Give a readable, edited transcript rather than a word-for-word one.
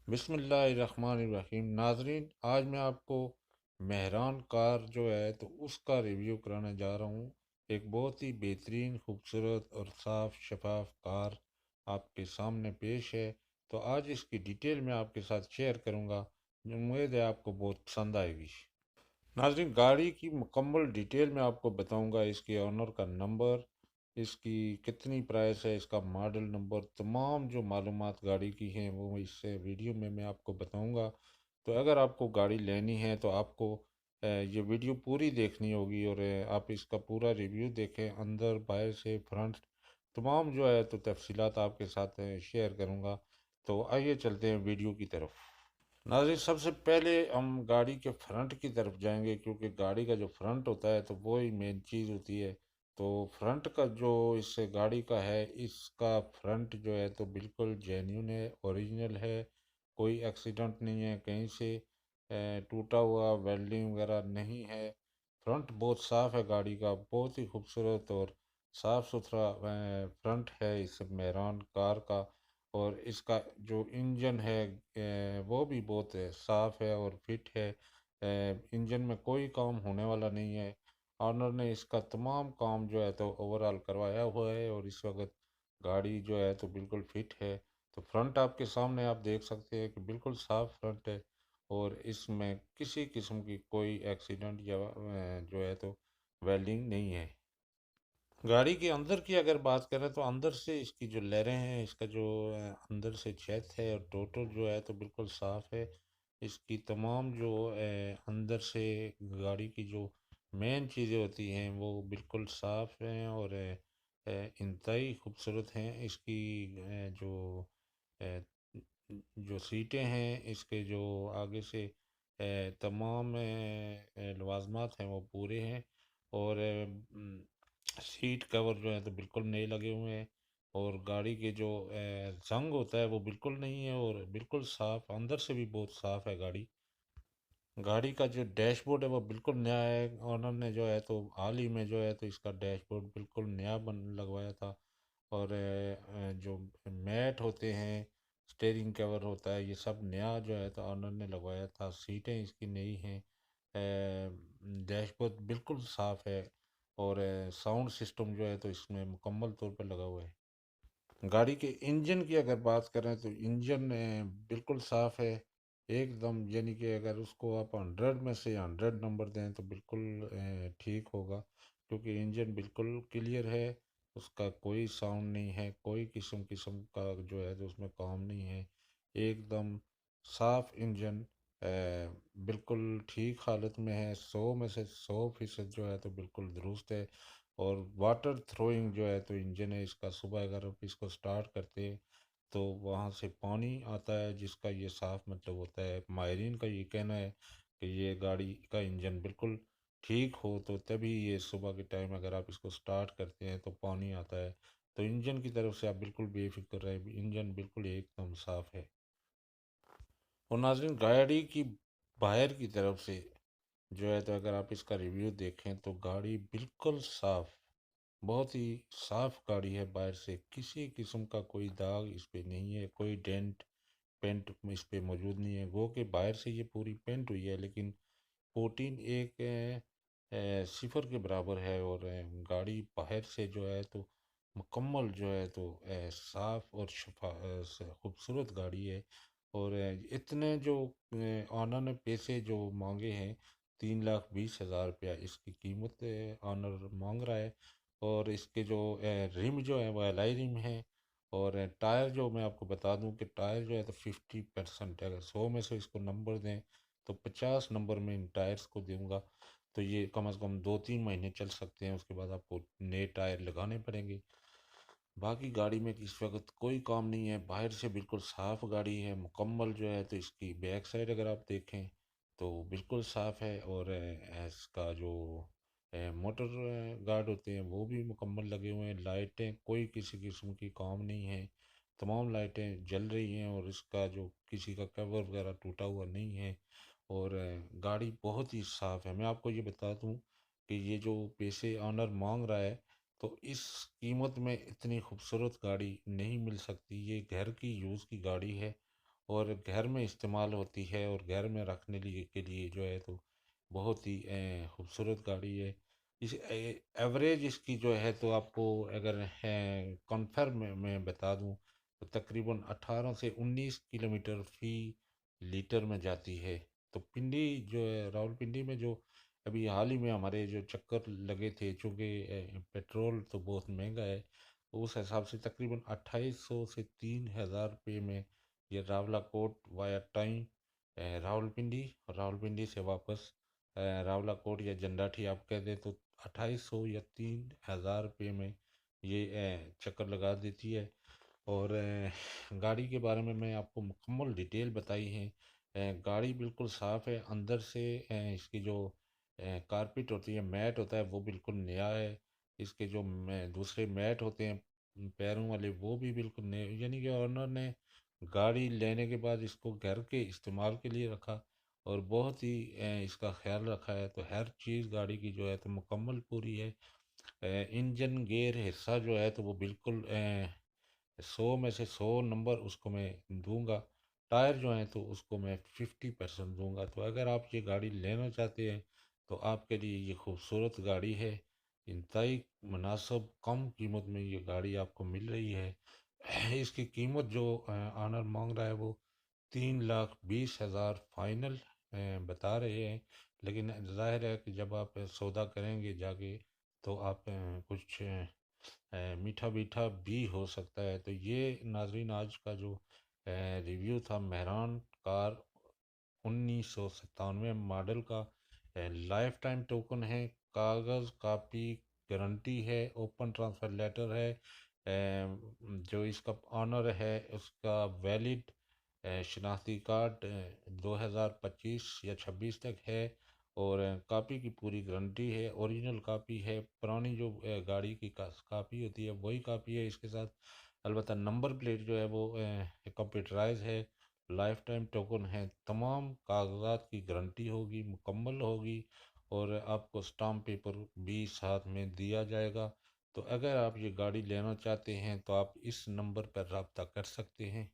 बिस्मिल्लाहिर्रहमानिर्रहीम। नाजरीन, आज मैं आपको मेहरान कार जो है तो उसका रिव्यू कराने जा रहा हूँ। एक बहुत ही बेहतरीन, खूबसूरत और साफ शफाफ कार आपके सामने पेश है। तो आज इसकी डिटेल मैं आपके साथ शेयर करूँगा। उम्मीद है आपको बहुत पसंद आएगी। नाजरीन, गाड़ी की मुकम्मल डिटेल में आपको बताऊंगा। इसके ऑनर का नंबर, इसकी कितनी प्राइस है, इसका मॉडल नंबर, तमाम जो मालूमात गाड़ी की हैं वो इससे वीडियो में मैं आपको बताऊंगा। तो अगर आपको गाड़ी लेनी है तो आपको ये वीडियो पूरी देखनी होगी और आप इसका पूरा रिव्यू देखें, अंदर बाहर से फ्रंट तमाम जो है तो तफसीलात आपके साथ शेयर करूंगा। तो आइए चलते हैं वीडियो की तरफ। नाज़रीन, सबसे पहले हम गाड़ी के फ्रंट की तरफ जाएंगे, क्योंकि गाड़ी का जो फ्रंट होता है तो वो ही मेन चीज़ होती है। तो फ्रंट का जो इस गाड़ी का है, इसका फ्रंट जो है तो बिल्कुल जेन्यून है, ओरिजिनल है। कोई एक्सीडेंट नहीं है, कहीं से टूटा हुआ वेल्डिंग वगैरह नहीं है। फ्रंट बहुत साफ़ है गाड़ी का, बहुत ही खूबसूरत और साफ़ सुथरा फ्रंट है इस मेहरान कार का। और इसका जो इंजन है वो भी बहुत साफ़ है और फिट है। इंजन में कोई काम होने वाला नहीं है। ऑनर ने इसका तमाम काम जो है तो ओवरऑल करवाया हुआ है और इस वक्त गाड़ी जो है तो बिल्कुल फिट है। तो फ्रंट आपके सामने आप देख सकते हैं कि बिल्कुल साफ़ फ्रंट है और इसमें किसी किस्म की कोई एक्सीडेंट या जो है तो वेल्डिंग नहीं है। गाड़ी के अंदर की अगर बात करें तो अंदर से इसकी जो लहरें हैं, इसका जो अंदर से छत है और टोटल जो है तो बिल्कुल साफ़ है। इसकी तमाम जो अंदर से गाड़ी की जो मेन चीज़ें होती हैं वो बिल्कुल साफ़ हैं और इंतहाई खूबसूरत हैं। इसकी अ, जो सीटें हैं, इसके जो आगे से तमाम लवाजमात हैं वो पूरे हैं। और सीट कवर जो है तो बिल्कुल नए लगे हुए हैं। और गाड़ी के जो जंग होता है वो बिल्कुल नहीं है और बिल्कुल साफ़, अंदर से भी बहुत साफ़ है गाड़ी। गाड़ी का जो डैशबोर्ड है वो बिल्कुल नया है। ऑनर ने जो है तो हाल ही में जो है तो इसका डैशबोर्ड बिल्कुल नया बन लगवाया था। और जो मैट होते हैं, स्टेयरिंग कवर होता है, ये सब नया जो है तो ऑनर ने लगवाया था। सीटें इसकी नई हैं। डैशबोर्ड बिल्कुल साफ़ है और साउंड सिस्टम जो है तो इसमें मुकम्मल तौर पर लगा हुआ है। गाड़ी के इंजन की अगर बात करें तो इंजन बिल्कुल साफ़ है एकदम, यानी कि अगर उसको आप 100 में से 100 नंबर दें तो बिल्कुल ठीक होगा, क्योंकि इंजन बिल्कुल क्लियर है। उसका कोई साउंड नहीं है, कोई किस्म किस्म का जो है तो उसमें काम नहीं है। एकदम साफ़ इंजन, बिल्कुल ठीक हालत में है। 100 में से 100% जो है तो बिल्कुल दुरुस्त है। और वाटर थ्रोइंग जो है तो इंजन है इसका। सुबह अगर आप इसको स्टार्ट करते हैं तो वहाँ से पानी आता है, जिसका ये साफ मतलब होता है। माहरीन का ये कहना है कि ये गाड़ी का इंजन बिल्कुल ठीक हो तो तभी ये सुबह के टाइम अगर आप इसको स्टार्ट करते हैं तो पानी आता है। तो इंजन की तरफ से आप बिल्कुल बेफिक्र रहे, इंजन बिल्कुल एकदम साफ़ है। और नाज़रीन, गाड़ी की बाहर की तरफ से जो है तो अगर आप इसका रिव्यू देखें तो गाड़ी बिल्कुल साफ़, बहुत ही साफ गाड़ी है। बाहर से किसी किस्म का कोई दाग इस पे नहीं है, कोई डेंट पेंट इस पे मौजूद नहीं है। गो के बाहर से ये पूरी पेंट हुई है, लेकिन पोटीन एक सिफर के बराबर है। और गाड़ी बाहर से जो है तो मुकम्मल जो है तो साफ और खूबसूरत गाड़ी है। और इतने जो ऑनर ने पैसे जो मांगे हैं, 3,20,000 रुपया इसकी कीमत ऑनर मांग रहा है। और इसके जो रिम जो है वो एलआई रिम है। और टायर जो मैं आपको बता दूं कि टायर जो है तो 50% है। अगर 100 में से इसको नंबर दें तो 50 नंबर में इन टायर्स को दूंगा। तो ये कम से कम 2-3 महीने चल सकते हैं, उसके बाद आपको नए टायर लगाने पड़ेंगे। बाकी गाड़ी में इस वक्त कोई काम नहीं है, बाहर से बिल्कुल साफ़ गाड़ी है मुकम्मल जो है। तो इसकी बैक साइड अगर आप देखें तो बिल्कुल साफ़ है। और इसका जो मोटर गार्ड होते हैं वो भी मुकम्मल लगे हुए हैं। लाइटें कोई किसी किस्म की काम नहीं है, तमाम लाइटें जल रही हैं। और इसका जो किसी का कवर वगैरह टूटा हुआ नहीं है। और गाड़ी बहुत ही साफ़ है। मैं आपको ये बता दूं कि ये जो पैसे ऑनर मांग रहा है तो इस कीमत में इतनी खूबसूरत गाड़ी नहीं मिल सकती। ये घर की यूज़ की गाड़ी है और घर में इस्तेमाल होती है और घर में रखने के लिए जो है तो बहुत ही खूबसूरत गाड़ी है। इस एवरेज इसकी जो है तो आपको अगर है कन्फर्म में मैं बता दूं तो तकरीबन 18 से 19 किलोमीटर फी लीटर में जाती है। तो पिंडी जो है रावलपिंडी में जो अभी हाल ही में हमारे जो चक्कर लगे थे, चूँकि पेट्रोल तो बहुत महंगा है, तो उस हिसाब से तकरीबन 2800 से 3000 रुपये में ये रावलाकोट वाया टाइम रावलपिंडी, और रावलपिंडी से वापस रावलाकोट या जंडाठी आप कह दें तो 2800 या 3000 रुपये में ये चक्कर लगा देती है। और गाड़ी के बारे में मैं आपको मुकम्मल डिटेल बताई है। गाड़ी बिल्कुल साफ़ है अंदर से। इसकी जो कारपेट होती है, मैट होता है, वो बिल्कुल नया है। इसके जो दूसरे मैट होते हैं पैरों वाले, वो भी बिल्कुल नए, यानी कि ऑनर ने गाड़ी लेने के बाद इसको घर के इस्तेमाल के लिए रखा और बहुत ही इसका ख्याल रखा है। तो हर चीज़ गाड़ी की जो है तो मुकम्मल पूरी है। इंजन गेयर हिस्सा जो है तो वो बिल्कुल 100 में से 100 नंबर उसको मैं दूंगा। टायर जो हैं तो उसको मैं 50% दूंगा। तो अगर आप ये गाड़ी लेना चाहते हैं तो आपके लिए ये खूबसूरत गाड़ी है। इंतहाई मुनासिब कम कीमत में ये गाड़ी आपको मिल रही है। इसकी कीमत जो ऑनर मांग रहा है वो 3,20,000 फाइनल बता रहे हैं। लेकिन जाहिर है कि जब आप सौदा करेंगे जाके तो आप कुछ मीठा मीठा भी हो सकता है। तो ये नाजरीन आज का जो रिव्यू था मेहरान कार 1997 मॉडल का। लाइफ टाइम टोकन है, कागज़ कापी गारंटी है, ओपन ट्रांसफ़र लेटर है। जो इसका ऑनर है उसका वैलिड शनाख्ती कार्ड 2025 या 26 तक है। और कापी की पूरी गारंटी है, ओरिजिनल कापी है। पुरानी जो गाड़ी की कापी होती है वही कापी है इसके साथ। अलबत्ता नंबर प्लेट जो है वो कंप्यूटराइज है। लाइफ टाइम टोकन है, तमाम कागजात की गारंटी होगी, मुकम्मल होगी। और आपको स्टाम्प पेपर भी साथ में दिया जाएगा। तो अगर आप ये गाड़ी लेना चाहते हैं तो आप इस नंबर पर रब्ता कर सकते हैं।